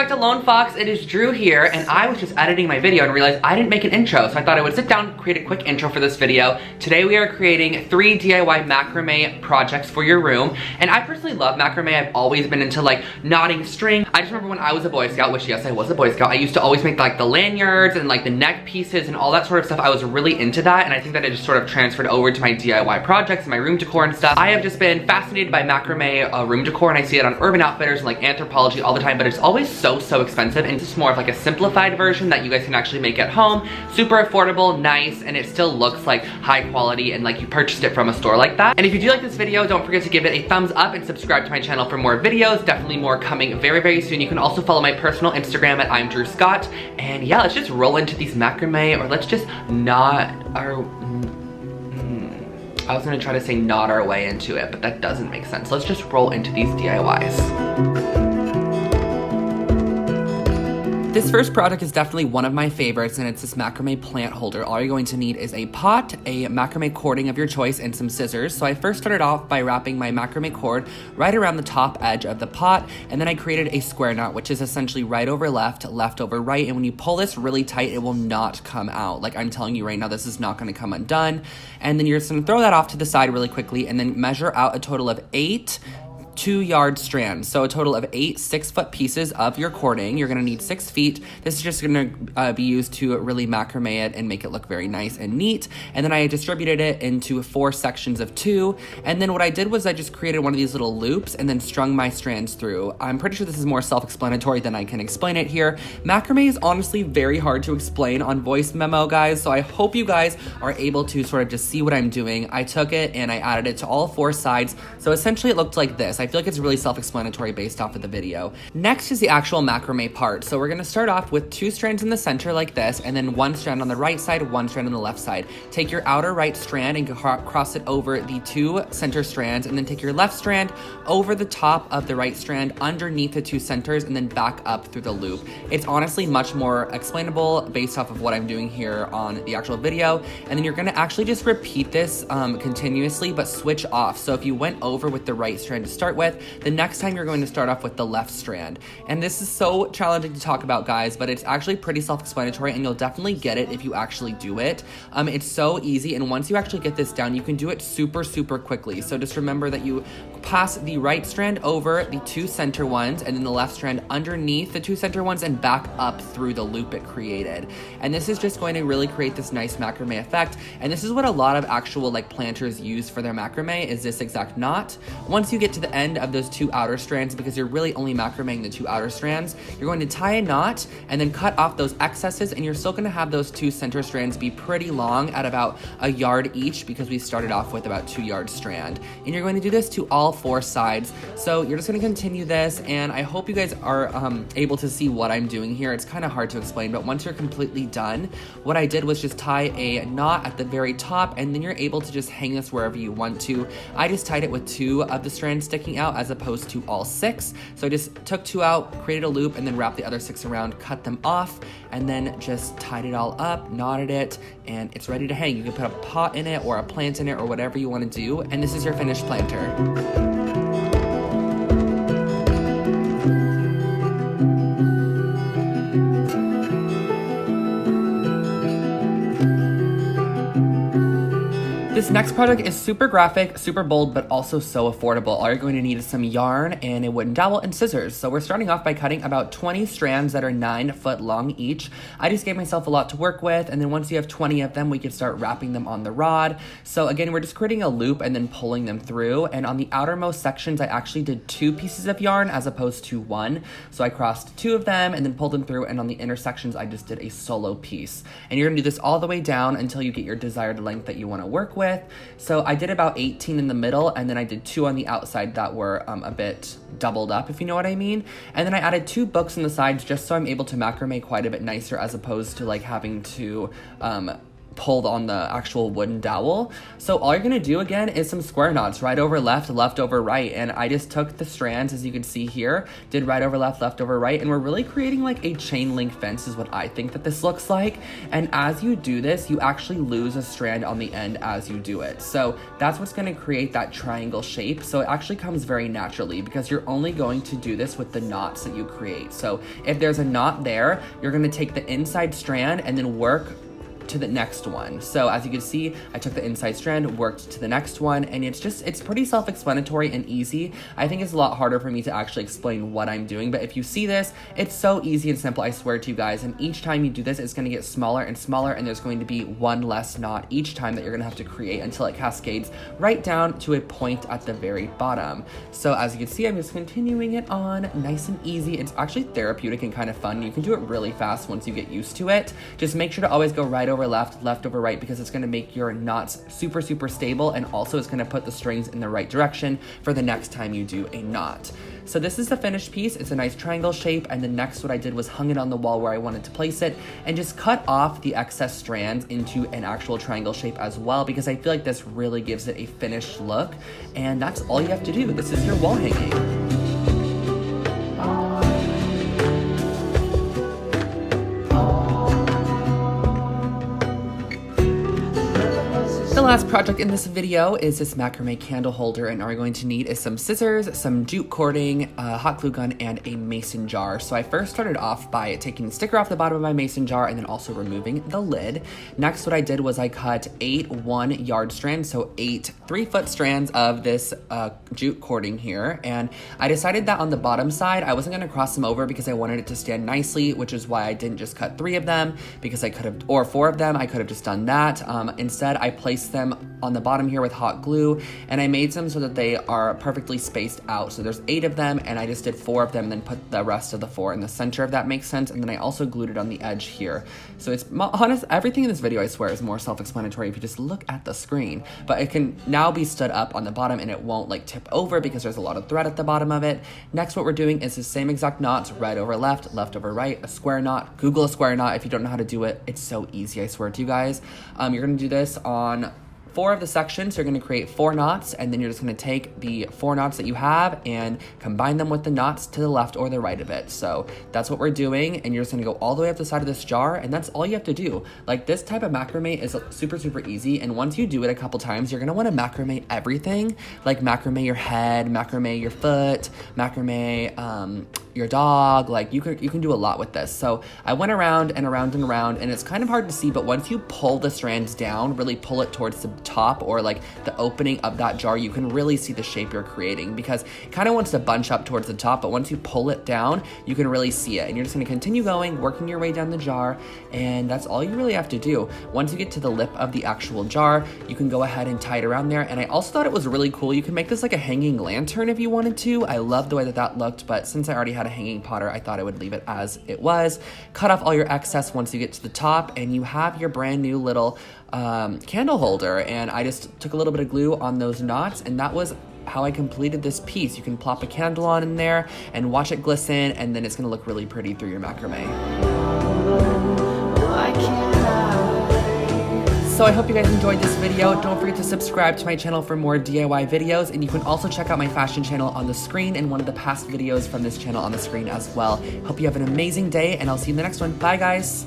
back to Lone Fox. It is Drew here, and I was just editing my video and realized I didn't make an intro, so I thought I would sit down and create a quick intro for this video. Today we are creating 3 DIY macrame projects for your room, and I personally love macrame. I've always been into like knotting string. I just remember when I was a Boy Scout, which yes, I was a Boy Scout, I used to always make like the lanyards and like the neck pieces and all that sort of stuff. I was really into that, and I think that it just sort of transferred over to my DIY projects and my room decor and stuff. I have just been fascinated by macrame room decor, and I see it on Urban Outfitters and like Anthropologie all the time, but it's always so expensive, and it's more of like a simplified version that you guys can actually make at home. Super affordable, nice, and it still looks like high quality and like you purchased it from a store like that. And if you do like this video, don't forget to give it a thumbs up and subscribe to my channel for more videos. Definitely more coming very soon. You can also follow my personal Instagram at I'm Drew Scott. And yeah, let's just roll into these macrame, or let's just knot our I was gonna try to say knot our way into it, but that doesn't make sense. Let's just roll into these DIYs. This first product is definitely one of my favorites, and it's this macrame plant holder. All you're going to need is a pot, a macrame cording of your choice, and some scissors. So I first started off by wrapping my macrame cord right around the top edge of the pot, and then I created a square knot, which is essentially right over left, left over right, and when you pull this really tight, it will not come out. Like I'm telling you right now, this is not gonna come undone. And then you're just gonna throw that off to the side really quickly, and then measure out a total of 8 2-yard strands, so a total of 8 6-foot pieces of your cording. You're gonna need 6 feet. This is just gonna be used to really macrame it and make it look very nice and neat. And then I distributed it into 4 sections of 2. And then what I did was I just created one of these little loops and then strung my strands through. I'm pretty sure this is more self-explanatory than I can explain it here. Macrame is honestly very hard to explain on voice memo, guys, so I hope you guys are able to sort of just see what I'm doing. I took it and I added it to all 4 sides, so essentially it looked like this. I feel like it's really self-explanatory based off of the video. Next is the actual macrame part. So we're gonna start off with 2 strands in the center like this, and then 1 strand on the right side, 1 strand on the left side. Take your outer right strand and cross it over the 2 center strands, and then take your left strand over the top of the right strand underneath the 2 centers, and then back up through the loop. It's honestly much more explainable based off of what I'm doing here on the actual video. And then you're gonna actually just repeat this continuously, but switch off. So if you went over with the right strand to start with, the next time you're going to start off with the left strand. And this is so challenging to talk about, guys, but it's actually pretty self-explanatory, and you'll definitely get it if you actually do it. It's so easy, and once you actually get this down, you can do it super quickly. So just remember that you pass the right strand over the 2 center ones, and then the left strand underneath the 2 center ones, and back up through the loop it created. And this is just going to really create this nice macrame effect. And this is what a lot of actual like planters use for their macrame, is this exact knot. Once you get to the end of those 2 outer strands, because you're really only macrameing the 2 outer strands, you're going to tie a knot and then cut off those excesses, and you're still going to have those 2 center strands be pretty long at about 1 yard each, because we started off with about 2-yard strand. And you're going to do this to all 4 sides. So you're just going to continue this, and I hope you guys are able to see what I'm doing here. It's kind of hard to explain, but once you're completely done, what I did was just tie a knot at the very top, and then you're able to just hang this wherever you want to. I just tied it with 2 of the strands sticking out as opposed to all 6. So I just took 2 out, created a loop, and then wrapped the other 6 around, cut them off, and then just tied it all up, knotted it, and it's ready to hang. You can put a pot in it or a plant in it or whatever you want to do, and this is your finished planter. This next project is super graphic, super bold, but also so affordable. All you're going to need is some yarn and a wooden dowel and scissors. So we're starting off by cutting about 20 strands that are 9 foot long each. I just gave myself a lot to work with, and then once you have 20 of them, we can start wrapping them on the rod. So again, we're just creating a loop and then pulling them through. And on the outermost sections, I actually did 2 pieces of yarn as opposed to 1. So I crossed 2 of them and then pulled them through, and on the intersections, I just did a solo piece. And you're gonna do this all the way down until you get your desired length that you wanna work with. So I did about 18 in the middle, and then I did 2 on the outside that were a bit doubled up, if you know what I mean. And then I added 2 books on the sides just so I'm able to macrame quite a bit nicer, as opposed to like having to pulled on the actual wooden dowel. So all you're gonna do again is some square knots, right over left, left over right. And I just took the strands, as you can see here, did right over left over right, and we're really creating like a chain link fence is what I think that this looks like. And as you do this, you actually lose a strand on the end as you do it. So that's what's gonna create that triangle shape. So it actually comes very naturally because you're only going to do this with the knots that you create. So if there's a knot there, you're gonna take the inside strand and then work to the next one. So as you can see, I took the inside strand, worked to the next one, and it's pretty self-explanatory and easy. I think it's a lot harder for me to actually explain what I'm doing, but if you see this, it's so easy and simple, I swear to you guys. And each time you do this, it's gonna get smaller and smaller, and there's going to be one less knot each time that you're gonna have to create until it cascades right down to a point at the very bottom. So as you can see, I'm just continuing it on nice and easy. It's actually therapeutic and kind of fun. You can do it really fast once you get used to it. Just make sure to always go right over left, left over right, because it's going to make your knots super stable, and also it's going to put the strings in the right direction for the next time you do a knot. So this is the finished piece. It's a nice triangle shape, and then next what I did was hung it on the wall where I wanted to place it and just cut off the excess strands into an actual triangle shape as well, because I feel like this really gives it a finished look. And that's all you have to do. This is your wall hanging. The last project in this video is this macrame candle holder, and all you're going to need is some scissors, some jute cording, a hot glue gun, and a mason jar. So I first started off by taking the sticker off the bottom of my mason jar and then also removing the lid. Next, what I did was I cut 8 1-yard strands, so 8 3-foot strands of this jute cording here. And I decided that on the bottom side, I wasn't gonna cross them over because I wanted it to stand nicely, which is why I didn't just cut 3 of them, because I could have, or 4 of them, I could have just done that. Instead, I placed them on the bottom here with hot glue, and I made them so that they are perfectly spaced out. So there's 8 of them, and I just did 4 of them, and then put the rest of the 4 in the center, if that makes sense. And then I also glued it on the edge here. So it's honest, everything in this video, I swear, is more self-explanatory if you just look at the screen. But it can now be stood up on the bottom, and it won't like tip over because there's a lot of thread at the bottom of it. Next, what we're doing is the same exact knots, right over left, left over right, a square knot. Google a square knot if you don't know how to do it. It's so easy, I swear to you guys. You're gonna do this on 4 of the sections. So you're going to create 4 knots, and then you're just going to take the 4 knots that you have and combine them with the knots to the left or the right of it. So that's what we're doing, and you're just going to go all the way up the side of this jar, and that's all you have to do. Like, this type of macrame is super easy, and once you do it a couple times, you're going to want to macrame everything. Like macrame your head, macrame your foot, macrame your dog. Like, you can do a lot with this. So I went around and around and around, and it's kind of hard to see, but once you pull the strands down, really pull it towards the top or like the opening of that jar, you can really see the shape you're creating, because it kind of wants to bunch up towards the top, but once you pull it down, you can really see it. And you're just going to continue going, working your way down the jar, and that's all you really have to do. Once you get to the lip of the actual jar, you can go ahead and tie it around there. And I also thought it was really cool, you can make this like a hanging lantern if you wanted to. I love the way that looked, but since I already had a hanging potter, I thought I would leave it as it was. Cut off all your excess once you get to the top, and you have your brand new little candle holder. And I just took a little bit of glue on those knots, and that was how I completed this piece. You can plop a candle on in there and watch it glisten, and then it's gonna look really pretty through your macrame. So I hope you guys enjoyed this video. Don't forget to subscribe to my channel for more DIY videos, and you can also check out my fashion channel on the screen and one of the past videos from this channel on the screen as well. Hope you have an amazing day, and I'll see you in the next one. Bye, guys.